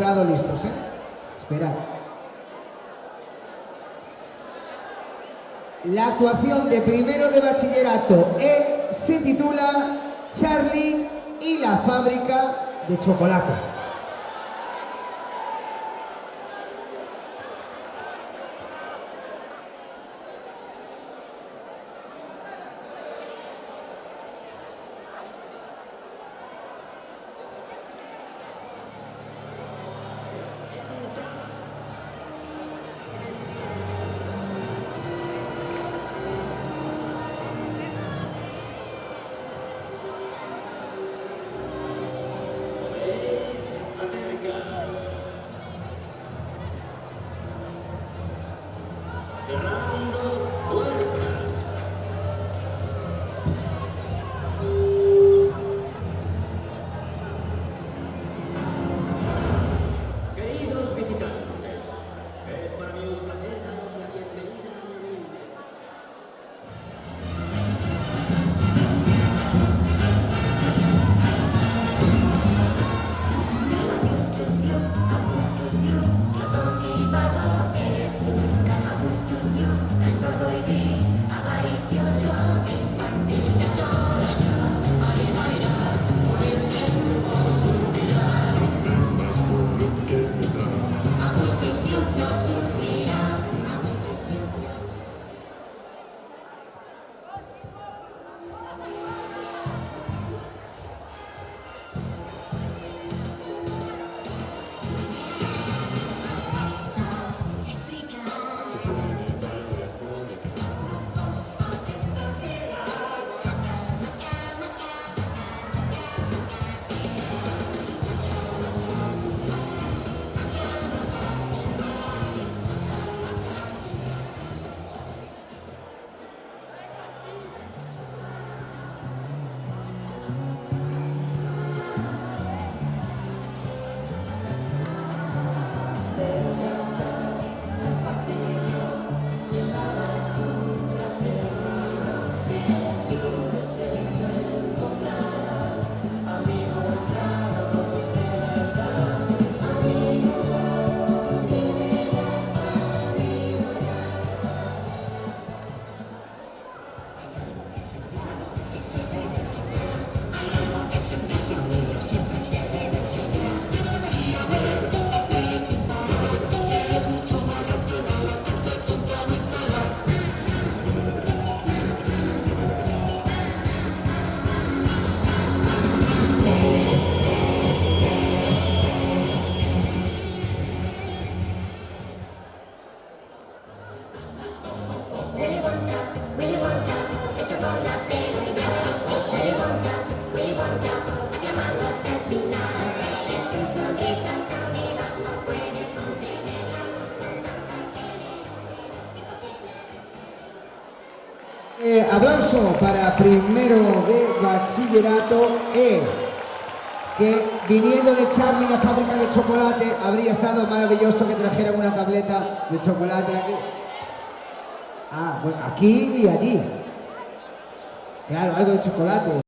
Listos, Esperad. La actuación de primero de bachillerato se titula Charlie y la fábrica de chocolate. Cerrando puertas. Queridos visitantes, es para mí un placer daros la bienvenida a mi humilde. Augustus Gloop, ratón y vago eres tú. Augustus Gloop, el gordo y vil, avaricioso, infantil, que soy yo. Arriba, puede ser tu voz suspirá. Augustus Gloop no sufrirá. Augustus Gloop no sufrirá. Willy Wonka, el chocolatero ideal. Willy Wonka, aclamado hasta el final. Es su sonrisa cantidad, no puede contenerla. Con tanta generosidad, imposible. Aplauso para primero de bachillerato que viniendo de Charlie, la fábrica de chocolate, habría estado maravilloso que trajeran una tableta de chocolate aquí. Ah, bueno, aquí y allí. Claro, algo de chocolate.